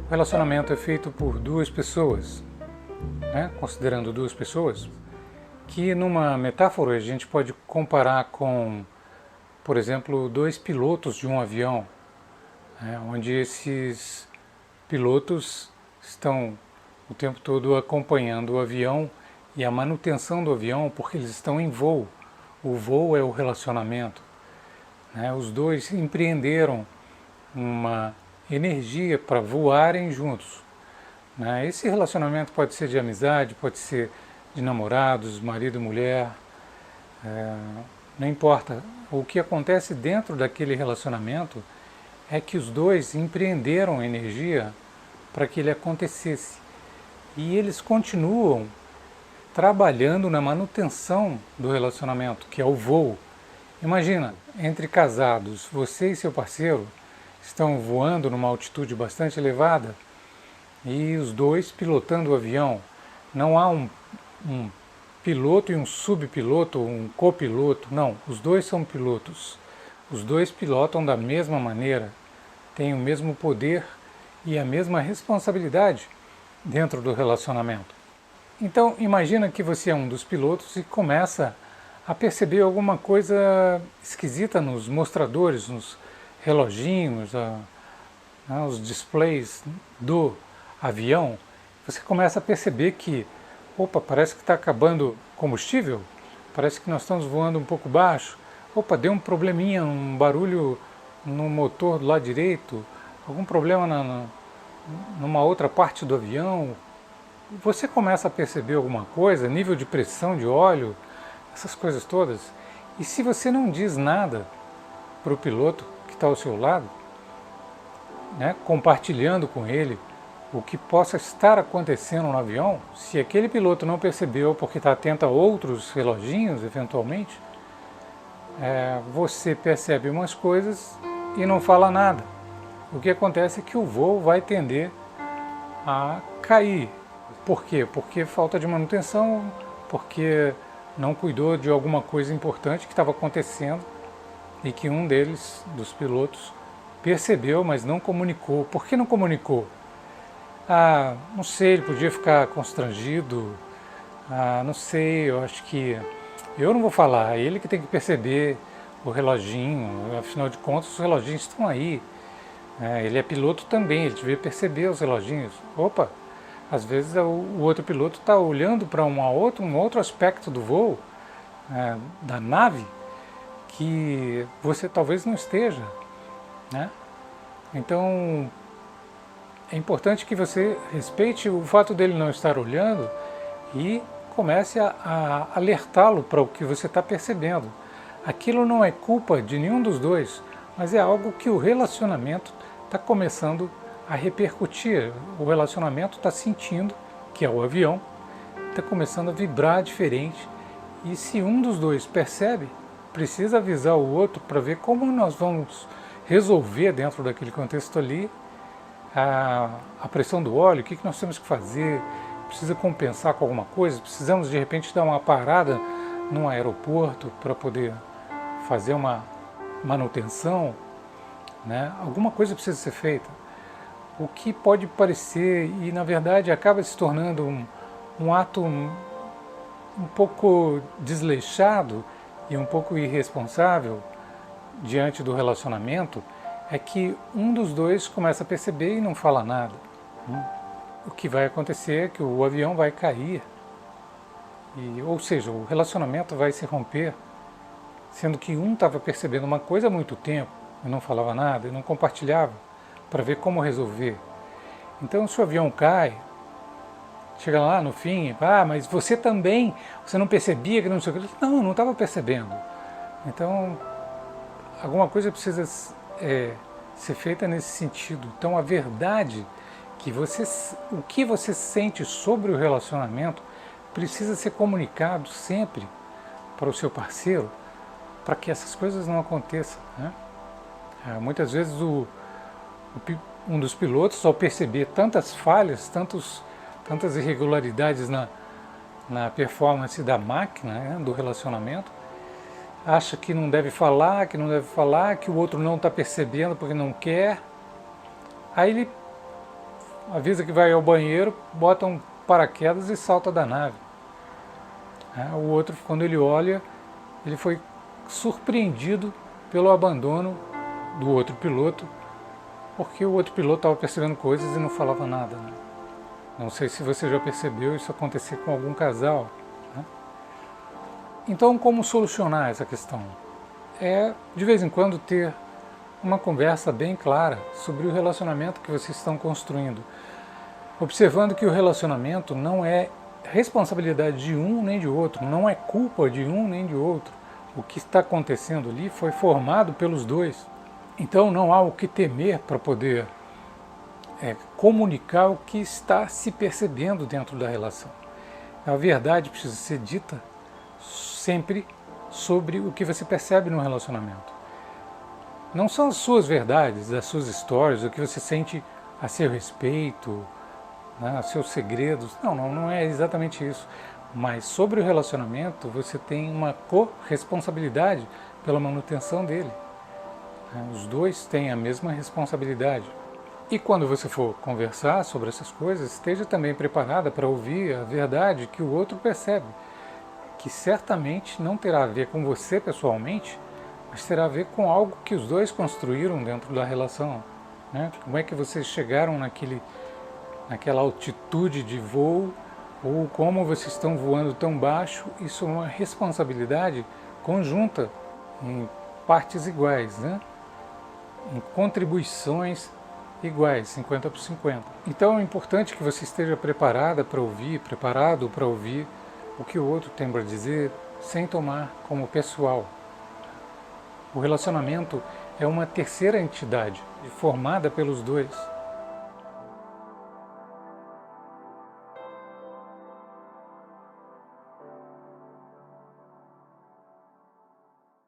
O relacionamento é feito por duas pessoas, né? Considerando duas pessoas, que numa metáfora a gente pode comparar com, por exemplo, dois pilotos de um avião, né? Onde esses pilotos estão o tempo todo acompanhando o avião e a manutenção do avião, porque eles estão em voo. O voo é o relacionamento, né? Os dois empreenderam uma energia para voarem juntos, né? Esse relacionamento pode ser de amizade, pode ser de namorados, marido e mulher, não importa. O que acontece dentro daquele relacionamento é que os dois empreenderam energia para que ele acontecesse. E eles continuam trabalhando na manutenção do relacionamento, que é o voo. Imagina, entre casados, você e seu parceiro estão voando numa altitude bastante elevada e os dois pilotando o avião. Não há um piloto e um subpiloto, um copiloto, não, os dois são pilotos. Os dois pilotam da mesma maneira, têm o mesmo poder e a mesma responsabilidade dentro do relacionamento. Então, imagina que você é um dos pilotos e começa a perceber alguma coisa esquisita nos mostradores, nos reloginhos, os displays do avião. Você começa a perceber que, opa, parece que está acabando combustível, parece que nós estamos voando um pouco baixo, opa, deu um probleminha, um barulho no motor do lado direito, algum problema numa outra parte do avião. Você começa a perceber alguma coisa, nível de pressão de óleo, essas coisas todas, e se você não diz nada para o piloto que está ao seu lado, né, compartilhando com ele o que possa estar acontecendo no avião, se aquele piloto não percebeu porque está atento a outros reloginhos, eventualmente, você percebe umas coisas e não fala nada. O que acontece é que o voo vai tender a cair. Por quê? Porque falta de manutenção, porque não cuidou de alguma coisa importante que estava acontecendo e que um deles, dos pilotos, percebeu, mas não comunicou. Por que não comunicou? Não sei, ele podia ficar constrangido, não sei, eu acho que eu não vou falar, é ele que tem que perceber o reloginho, afinal de contas os reloginhos estão aí, ele é piloto também, ele devia perceber os reloginhos. Opa, às vezes o outro piloto está olhando para um outro aspecto do voo, da nave, que você talvez não esteja, né? Então é importante que você respeite o fato dele não estar olhando e comece a alertá-lo para o que você está percebendo. Aquilo não é culpa de nenhum dos dois, mas é algo que o relacionamento está começando a repercutir. O relacionamento está sentindo, que é o avião, está começando a vibrar diferente. E se um dos dois percebe, precisa avisar o outro para ver como nós vamos resolver dentro daquele contexto ali a pressão do óleo, o que nós temos que fazer, precisa compensar com alguma coisa, precisamos de repente dar uma parada num aeroporto para poder fazer uma manutenção, né? Alguma coisa precisa ser feita. O que pode parecer, e na verdade acaba se tornando um ato um pouco desleixado e um pouco irresponsável diante do relacionamento, é que um dos dois começa a perceber e não fala nada. O que vai acontecer é que o avião vai cair, ou seja, o relacionamento vai se romper, sendo que um estava percebendo uma coisa há muito tempo e não falava nada, e não compartilhava para ver como resolver. Então, se o avião cai, chega lá no fim, mas você também, você não percebia que não sei o que. Não, eu não estava percebendo. Então, alguma coisa precisa ser feita nesse sentido. Então, a verdade o que você sente sobre o relacionamento precisa ser comunicado sempre para o seu parceiro, para que essas coisas não aconteçam, né? Muitas vezes um dos pilotos, ao perceber tantas falhas, tantas irregularidades na performance da máquina, né, do relacionamento, acha que não deve falar, que o outro não está percebendo porque não quer. Aí ele avisa que vai ao banheiro, bota um paraquedas e salta da nave. O outro, quando ele olha, ele foi surpreendido pelo abandono do outro piloto, porque o outro piloto estava percebendo coisas e não falava nada. Né? Não sei se você já percebeu isso acontecer com algum casal. Né? Então, como solucionar essa questão? É, de vez em quando, ter uma conversa bem clara sobre o relacionamento que vocês estão construindo, observando que o relacionamento não é responsabilidade de um nem de outro, não é culpa de um nem de outro. O que está acontecendo ali foi formado pelos dois. Então não há o que temer para poder comunicar o que está se percebendo dentro da relação. A verdade precisa ser dita sempre sobre o que você percebe no relacionamento. Não são as suas verdades, as suas histórias, o que você sente a seu respeito, né, os seus segredos. Não é exatamente isso. Mas sobre o relacionamento, você tem uma corresponsabilidade pela manutenção dele. Os dois têm a mesma responsabilidade. E quando você for conversar sobre essas coisas, esteja também preparada para ouvir a verdade que o outro percebe, que certamente não terá a ver com você pessoalmente, mas terá a ver com algo que os dois construíram dentro da relação. Né? Como é que vocês chegaram naquela altitude de voo, ou como vocês estão voando tão baixo. Isso é uma responsabilidade conjunta, em partes iguais, né? Em contribuições iguais, 50 por 50. Então é importante que você esteja preparado para ouvir o que o outro tem para dizer, sem tomar como pessoal. O relacionamento é uma terceira entidade, formada pelos dois.